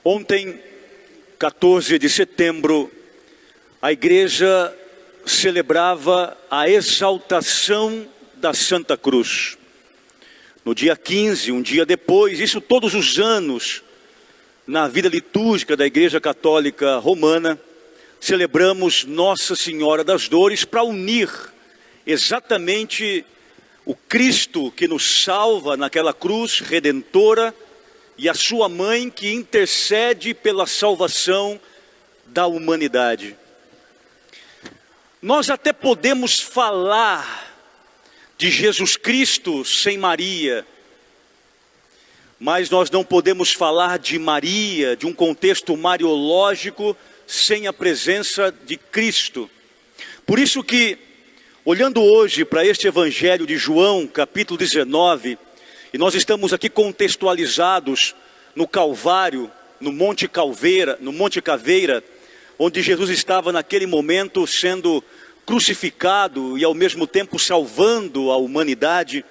Ontem, 14 de setembro, a igreja celebrava a exaltação da Santa Cruz. No dia 15, um dia depois, isso todos os anos, na vida litúrgica da Igreja Católica Romana, celebramos Nossa Senhora das Dores para unir exatamente o Cristo que nos salva naquela cruz redentora e a sua mãe que intercede pela salvação da humanidade. Nós até podemos falar de Jesus Cristo sem Maria, mas nós não podemos falar de Maria, de um contexto mariológico, sem a presença de Cristo. Por isso que, olhando hoje para este Evangelho de João, capítulo 19, e nós estamos aqui contextualizados no Calvário, no Monte Caveira, onde Jesus estava naquele momento sendo crucificado e ao mesmo tempo salvando a humanidade.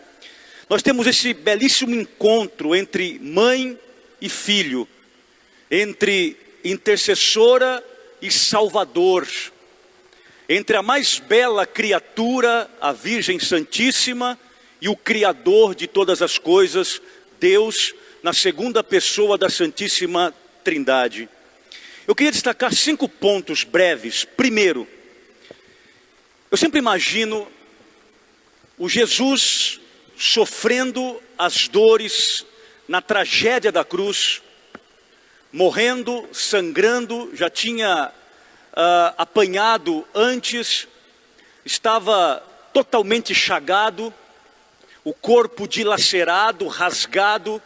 Nós temos esse belíssimo encontro entre mãe e filho, entre intercessora e salvador, entre a mais bela criatura, a Virgem Santíssima, e o Criador de todas as coisas, Deus, na segunda pessoa da Santíssima Trindade. Eu queria destacar 5 pontos breves. Primeiro, eu sempre imagino o Jesus sofrendo as dores na tragédia da cruz, morrendo, sangrando, já tinha apanhado antes, estava totalmente chagado, o corpo dilacerado, rasgado.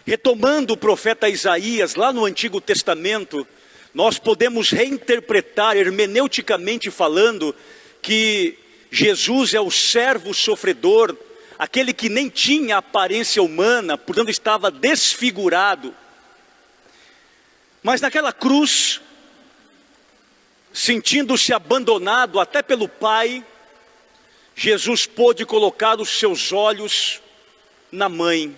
Retomando o profeta Isaías, lá no Antigo Testamento, nós podemos reinterpretar, hermeneuticamente falando, que Jesus é o servo sofredor, aquele que nem tinha aparência humana, portanto estava desfigurado. Mas naquela cruz, sentindo-se abandonado até pelo Pai, Jesus pôde colocar os seus olhos na mãe.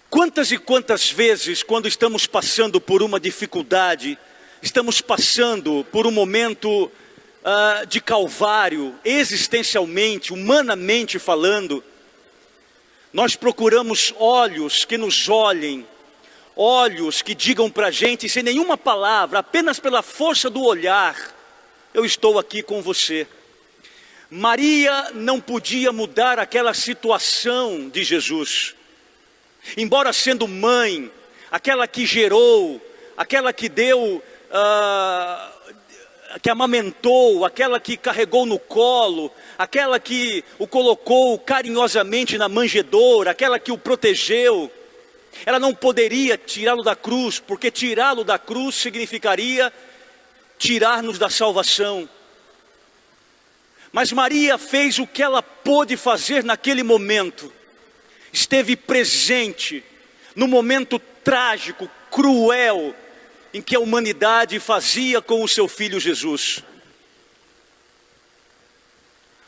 Quantas e quantas vezes, quando estamos passando por uma dificuldade, estamos passando por um momento de calvário, existencialmente, humanamente falando, nós procuramos olhos que nos olhem, olhos que digam para a gente, sem nenhuma palavra, apenas pela força do olhar, eu estou aqui com você. Maria não podia mudar aquela situação de Jesus. Embora sendo mãe, aquela que gerou, aquela que deu, que amamentou, aquela que carregou no colo, aquela que o colocou carinhosamente na manjedoura, aquela que o protegeu, ela não poderia tirá-lo da cruz, porque tirá-lo da cruz significaria tirar-nos da salvação. Mas Maria fez o que ela pôde fazer naquele momento. Esteve presente no momento trágico, cruel, em que a humanidade fazia com o seu filho Jesus.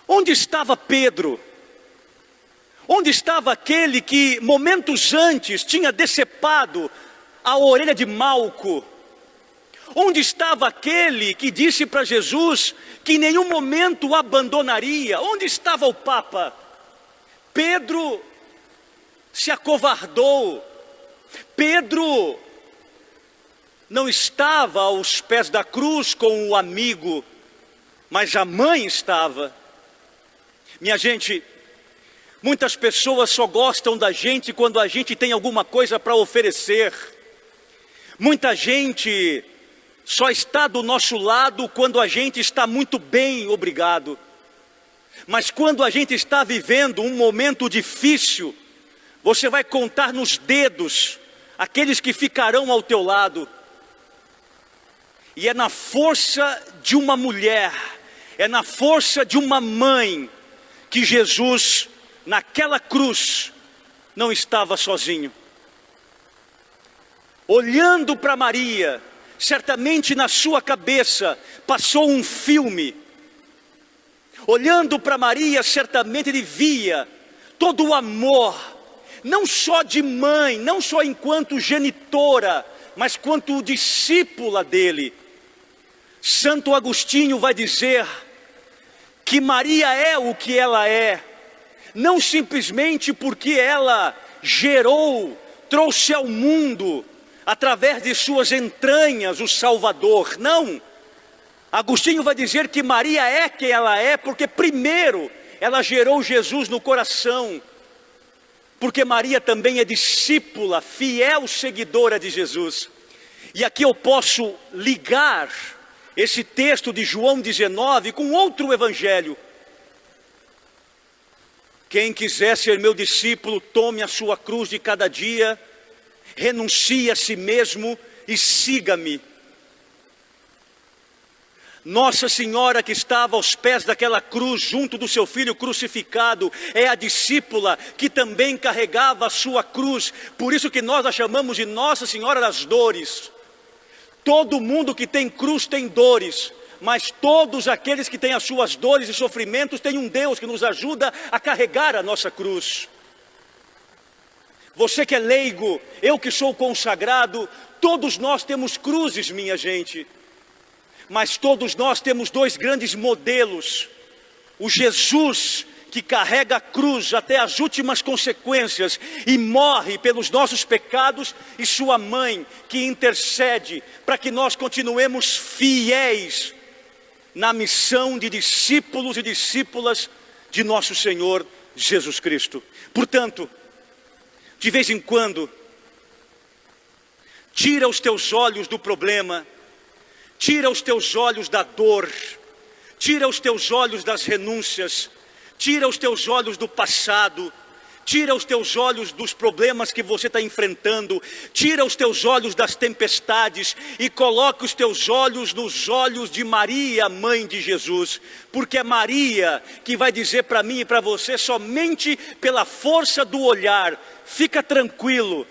Onde estava Pedro? Onde estava aquele que momentos antes tinha decepado a orelha de Malco? Onde estava aquele que disse para Jesus que em nenhum momento o abandonaria? Onde estava o Papa? Pedro se acovardou. Pedro não estava aos pés da cruz com o amigo, mas a mãe estava. Minha gente, muitas pessoas só gostam da gente quando a gente tem alguma coisa para oferecer. Muita gente só está do nosso lado quando a gente está muito bem, obrigado. Mas quando a gente está vivendo um momento difícil, você vai contar nos dedos aqueles que ficarão ao teu lado. E é na força de uma mulher, é na força de uma mãe, que Jesus, naquela cruz, não estava sozinho. Olhando para Maria, certamente na sua cabeça passou um filme. Olhando para Maria, certamente ele via todo o amor não só de mãe, não só enquanto genitora, mas quanto discípula dele. Santo Agostinho vai dizer que Maria é o que ela é, não simplesmente porque ela gerou, trouxe ao mundo, através de suas entranhas, o Salvador. Não. Agostinho vai dizer que Maria é quem ela é, porque primeiro ela gerou Jesus no coração. Porque Maria também é discípula, fiel seguidora de Jesus. E aqui eu posso ligar esse texto de João 19 com outro evangelho. Quem quiser ser meu discípulo, tome a sua cruz de cada dia, renuncie a si mesmo e siga-me. Nossa Senhora, que estava aos pés daquela cruz, junto do seu filho crucificado, é a discípula que também carregava a sua cruz. Por isso que nós a chamamos de Nossa Senhora das Dores. Todo mundo que tem cruz tem dores, mas todos aqueles que têm as suas dores e sofrimentos têm um Deus que nos ajuda a carregar a nossa cruz. Você que é leigo, eu que sou consagrado, todos nós temos cruzes, minha gente. Mas todos nós temos dois grandes modelos. O Jesus que carrega a cruz até as últimas consequências e morre pelos nossos pecados, e sua mãe que intercede para que nós continuemos fiéis na missão de discípulos e discípulas de nosso Senhor Jesus Cristo. Portanto, de vez em quando, tira os teus olhos do problema, tira os teus olhos da dor, tira os teus olhos das renúncias, tira os teus olhos do passado, tira os teus olhos dos problemas que você está enfrentando, tira os teus olhos das tempestades e coloca os teus olhos nos olhos de Maria, mãe de Jesus, porque é Maria que vai dizer para mim e para você, somente pela força do olhar: fica tranquilo,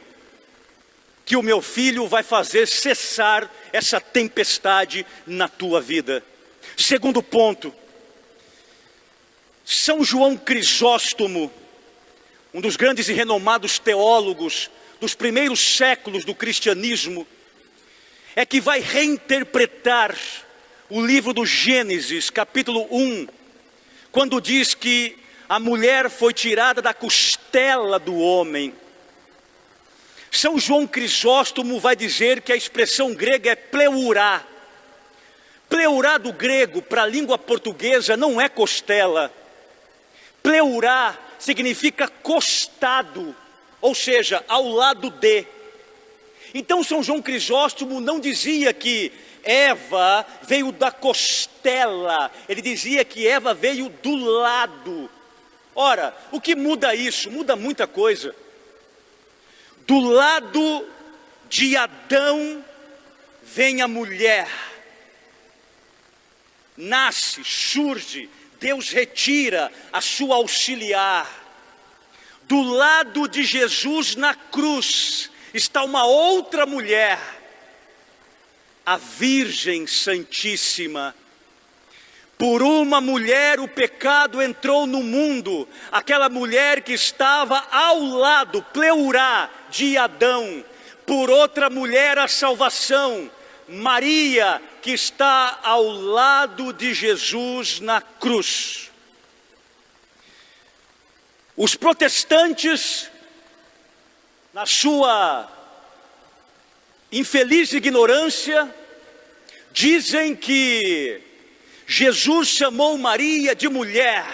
que o meu filho vai fazer cessar essa tempestade na tua vida. Segundo ponto, São João Crisóstomo, um dos grandes e renomados teólogos dos primeiros séculos do cristianismo, é que vai reinterpretar o livro do Gênesis, capítulo 1, quando diz que a mulher foi tirada da costela do homem. São João Crisóstomo vai dizer que a expressão grega é pleurá. Pleurá do grego para a língua portuguesa não é costela. Pleurá significa costado, ou seja, ao lado de. Então São João Crisóstomo não dizia que Eva veio da costela, ele dizia que Eva veio do lado. Ora, o que muda isso? Muda muita coisa. Do lado de Adão vem a mulher, nasce, surge, Deus retira a sua auxiliar. Do lado de Jesus na cruz está uma outra mulher, a Virgem Santíssima. Por uma mulher o pecado entrou no mundo, aquela mulher que estava ao lado, pleurá, de Adão. Por outra mulher a salvação, Maria, que está ao lado de Jesus na cruz. Os protestantes, na sua infeliz ignorância, dizem que Jesus chamou Maria de mulher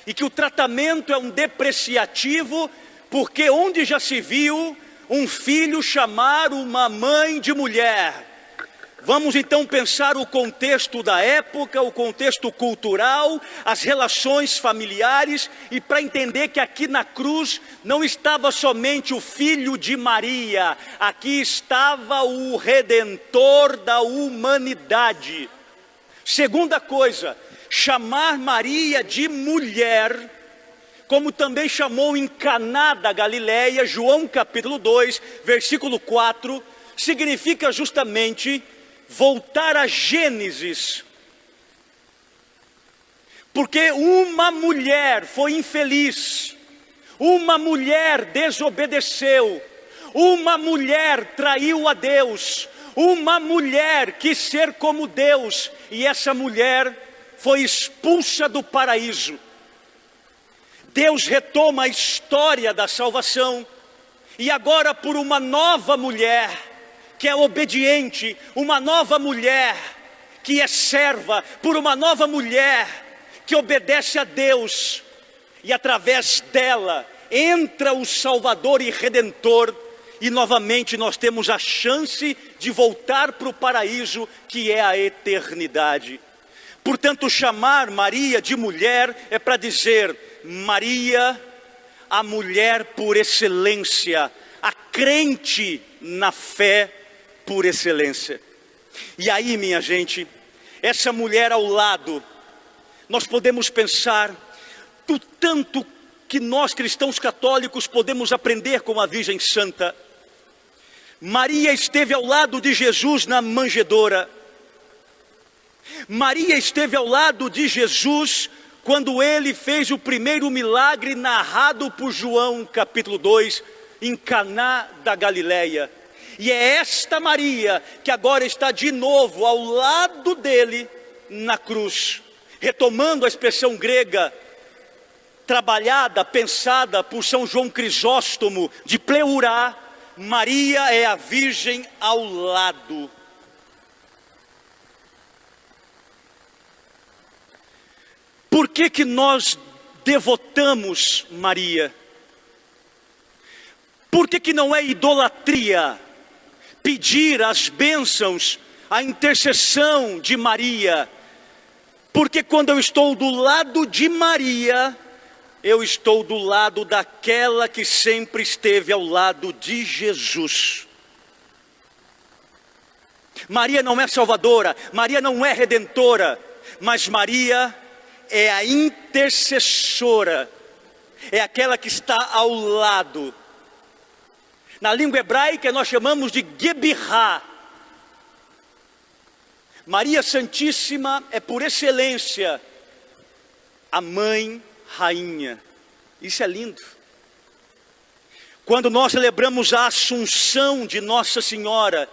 e que o tratamento é um depreciativo, porque onde já se viu um filho chamar uma mãe de mulher? Vamos então pensar o contexto da época, o contexto cultural, as relações familiares, e para entender que aqui na cruz não estava somente o filho de Maria, aqui estava o Redentor da humanidade. Segunda coisa, chamar Maria de mulher, como também chamou em Caná da Galileia, João capítulo 2, versículo 4, significa justamente voltar a Gênesis. Porque uma mulher foi infeliz, uma mulher desobedeceu, uma mulher traiu a Deus, uma mulher quis ser como Deus, e essa mulher foi expulsa do paraíso. Deus retoma a história da salvação, e agora por uma nova mulher, que é obediente, uma nova mulher, que é serva, por uma nova mulher, que obedece a Deus, e através dela, entra o Salvador e Redentor, e novamente nós temos a chance de voltar para o paraíso, que é a eternidade. Portanto, chamar Maria de mulher é para dizer, Maria, a mulher por excelência, a crente na fé por excelência. E aí, minha gente, essa mulher ao lado, nós podemos pensar do tanto que nós cristãos católicos podemos aprender com a Virgem Santa. Maria esteve ao lado de Jesus na manjedoura. Maria esteve ao lado de Jesus quando ele fez o primeiro milagre narrado por João, capítulo 2, em Caná da Galileia. E é esta Maria que agora está de novo ao lado dele na cruz, retomando a expressão grega, trabalhada, pensada por São João Crisóstomo, de pleurá, Maria é a Virgem ao lado. Por que nós devotamos Maria? Por que não é idolatria pedir as bênçãos, a intercessão de Maria? Porque quando eu estou do lado de Maria, eu estou do lado daquela que sempre esteve ao lado de Jesus. Maria não é salvadora, Maria não é redentora, mas Maria é a intercessora, é aquela que está ao lado. Na língua hebraica nós chamamos de Gebirá. Maria Santíssima é por excelência a mãe rainha. Isso é lindo. Quando nós celebramos a Assunção de Nossa Senhora,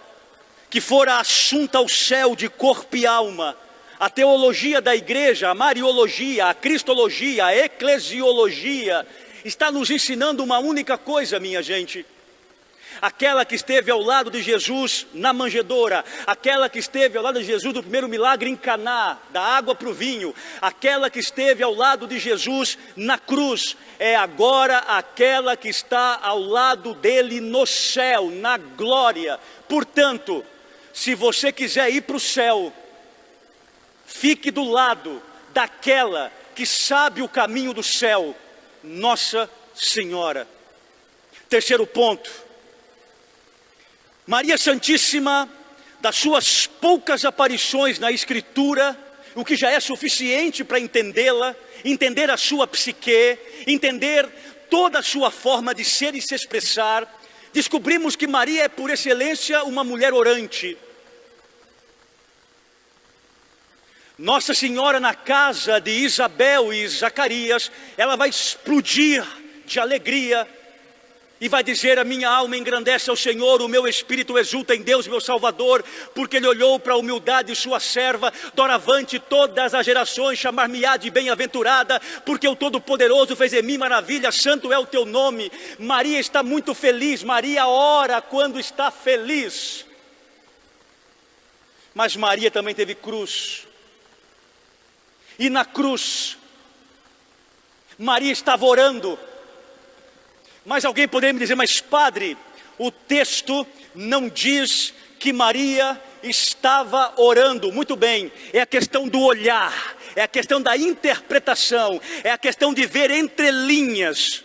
que fora assunta ao céu de corpo e alma, a teologia da igreja, a mariologia, a cristologia, a eclesiologia, está nos ensinando uma única coisa, minha gente. Aquela que esteve ao lado de Jesus na manjedoura, aquela que esteve ao lado de Jesus no primeiro milagre em Caná, da água para o vinho, aquela que esteve ao lado de Jesus na cruz, é agora aquela que está ao lado dele no céu, na glória. Portanto, se você quiser ir para o céu, fique do lado daquela que sabe o caminho do céu, Nossa Senhora. Terceiro ponto, Maria Santíssima, das suas poucas aparições na Escritura, o que já é suficiente para entendê-la, entender a sua psique, entender toda a sua forma de ser e se expressar, descobrimos que Maria é por excelência uma mulher orante. Nossa Senhora na casa de Isabel e Zacarias, ela vai explodir de alegria e vai dizer, a minha alma engrandece ao Senhor, o meu espírito exulta em Deus meu Salvador, porque Ele olhou para a humildade de sua serva, doravante todas as gerações chamar-me-á de bem-aventurada, porque o Todo-Poderoso fez em mim maravilha, santo é o teu nome. Maria está muito feliz, Maria ora quando está feliz. Mas Maria também teve cruz. E na cruz, Maria estava orando. Mas alguém poderia me dizer, mas padre, o texto não diz que Maria estava orando. Muito bem, é a questão do olhar, é a questão da interpretação, é a questão de ver entre linhas.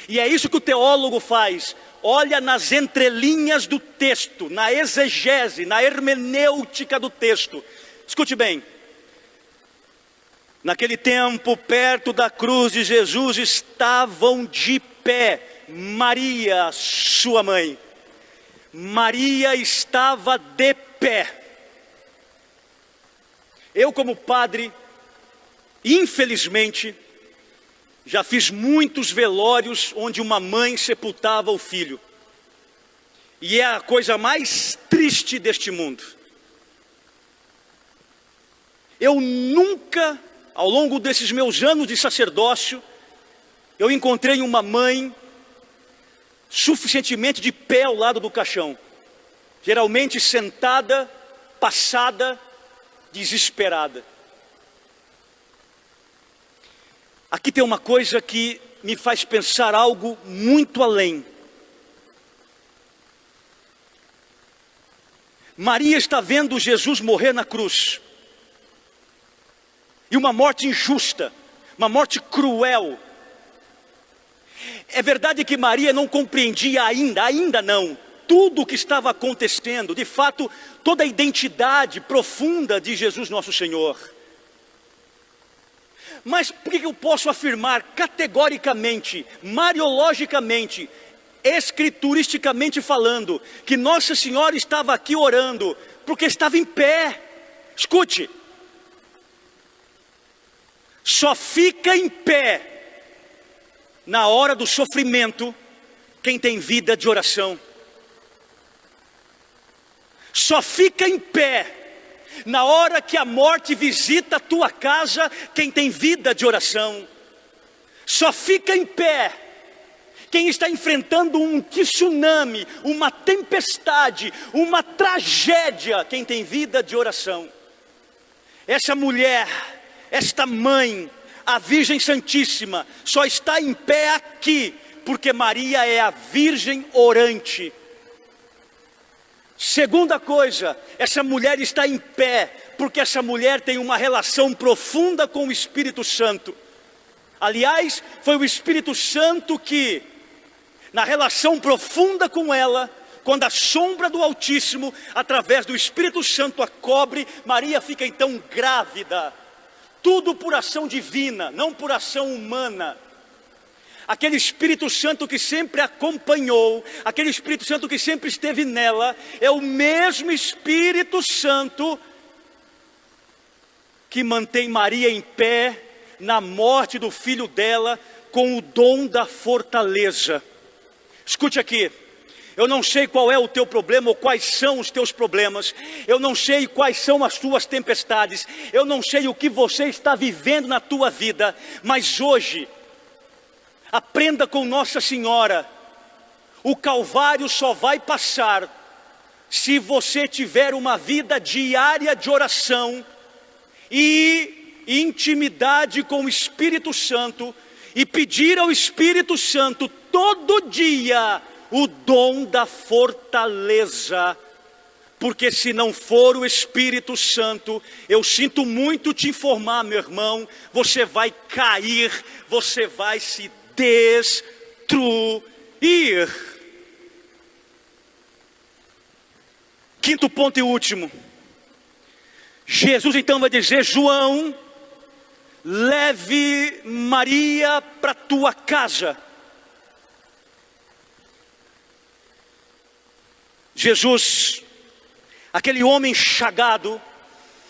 E é isso que o teólogo faz, olha nas entrelinhas do texto, na exegese, na hermenêutica do texto. Escute bem. Naquele tempo, perto da cruz de Jesus, estavam de pé Maria, sua mãe. Maria estava de pé. Eu, como padre, infelizmente, Já fiz muitos velórios onde uma mãe sepultava o filho. E é a coisa mais triste deste mundo. Eu nunca, ao longo desses meus anos de sacerdócio, eu encontrei uma mãe suficientemente de pé ao lado do caixão. Geralmente sentada, passada, desesperada. Aqui tem uma coisa que me faz pensar algo muito além. Maria está vendo Jesus morrer na cruz. E uma morte injusta, uma morte cruel. É verdade que Maria não compreendia ainda não, tudo o que estava acontecendo, de fato, toda a identidade profunda de Jesus nosso Senhor. Mas por que eu posso afirmar categoricamente, mariologicamente, escrituristicamente falando, que Nossa Senhora estava aqui orando, porque estava em pé? Escute, só fica em pé na hora do sofrimento quem tem vida de oração. Só fica em pé na hora que a morte visita a tua casa quem tem vida de oração. Só fica em pé quem está enfrentando um tsunami, uma tempestade, uma tragédia, quem tem vida de oração. Essa mulher, esta mãe, a Virgem Santíssima, só está em pé aqui, porque Maria é a Virgem orante. Segunda coisa, essa mulher está em pé, porque essa mulher tem uma relação profunda com o Espírito Santo. Aliás, foi o Espírito Santo que, na relação profunda com ela, quando a sombra do Altíssimo, através do Espírito Santo, a cobre, Maria fica então grávida. Tudo por ação divina, não por ação humana. Aquele Espírito Santo que sempre acompanhou, aquele Espírito Santo que sempre esteve nela, é o mesmo Espírito Santo que mantém Maria em pé na morte do filho dela, com o dom da fortaleza. Escute aqui. Eu não sei qual é o teu problema ou quais são os teus problemas. Eu não sei quais são as tuas tempestades. Eu não sei o que você está vivendo na tua vida. Mas hoje, aprenda com Nossa Senhora. O Calvário só vai passar se você tiver uma vida diária de oração e intimidade com o Espírito Santo. E pedir ao Espírito Santo todo dia o dom da fortaleza, porque se não for o Espírito Santo, eu sinto muito te informar, meu irmão, você vai cair, você vai se destruir. Quinto ponto e último, Jesus então vai dizer: João, leve Maria para tua casa. Jesus, aquele homem chagado,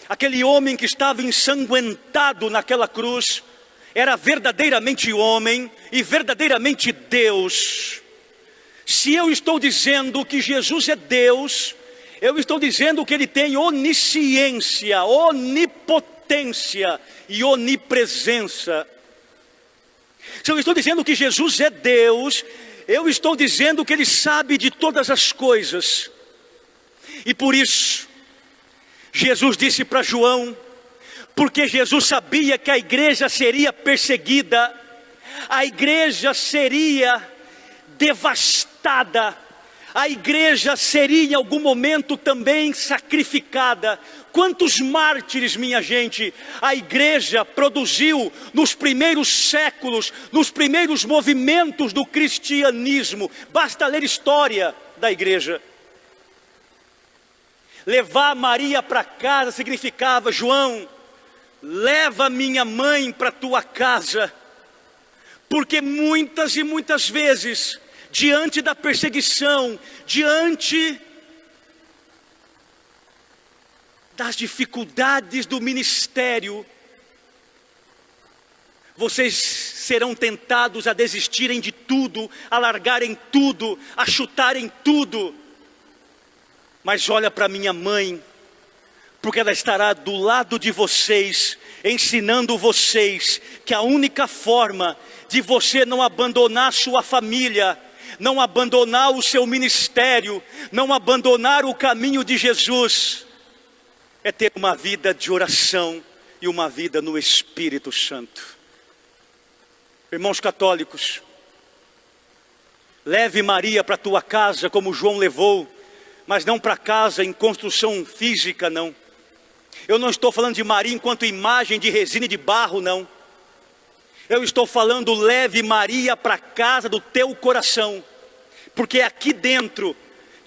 aquele homem que estava ensanguentado naquela cruz, era verdadeiramente homem e verdadeiramente Deus. Se eu estou dizendo que Jesus é Deus, eu estou dizendo que Ele tem onisciência, onipotência e onipresença. Se eu estou dizendo que Jesus é Deus, eu estou dizendo que Ele sabe de todas as coisas. E por isso, Jesus disse para João, porque Jesus sabia que a igreja seria perseguida, a igreja seria devastada, a igreja seria em algum momento também sacrificada. Quantos mártires, minha gente, a igreja produziu nos primeiros séculos, nos primeiros movimentos do cristianismo. Basta ler história da igreja. Levar Maria para casa significava: João, leva minha mãe para tua casa, porque muitas e muitas vezes, diante da perseguição, diante das dificuldades do ministério, vocês serão tentados a desistirem de tudo, a largarem tudo, a chutarem tudo. Mas olha para minha mãe, porque ela estará do lado de vocês, ensinando vocês que a única forma de você não abandonar sua família, não abandonar o seu ministério, não abandonar o caminho de Jesus, é ter uma vida de oração e uma vida no Espírito Santo. Irmãos católicos, leve Maria para a tua casa como João levou, mas não para casa em construção física, não. Eu não estou falando de Maria enquanto imagem de resina e de barro, não. Eu estou falando, leve Maria para a casa do teu coração, porque é aqui dentro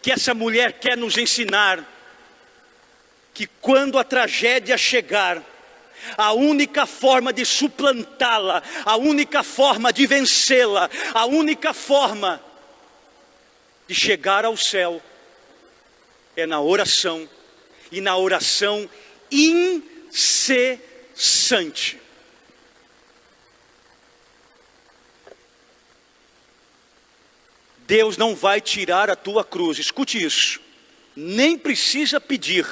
que essa mulher quer nos ensinar que quando a tragédia chegar, a única forma de suplantá-la, a única forma de vencê-la, a única forma de chegar ao céu é na oração, e na oração incessante. Deus não vai tirar a tua cruz, escute isso, nem precisa pedir,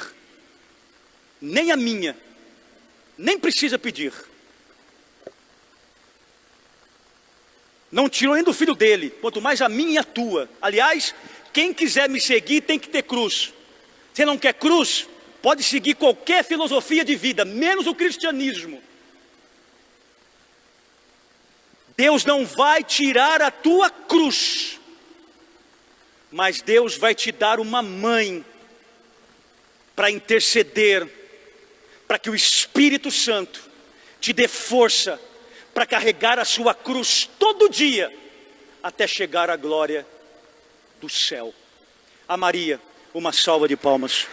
nem a minha, nem precisa pedir. Não tirou nem do filho dele, quanto mais a minha e a tua. Aliás, quem quiser me seguir tem que ter cruz. Você não quer cruz? Pode seguir qualquer filosofia de vida, menos o cristianismo. Deus não vai tirar a tua cruz, mas Deus vai te dar uma mãe para interceder, para que o Espírito Santo te dê força para carregar a sua cruz todo dia, até chegar à glória do céu. A Maria, uma salva de palmas.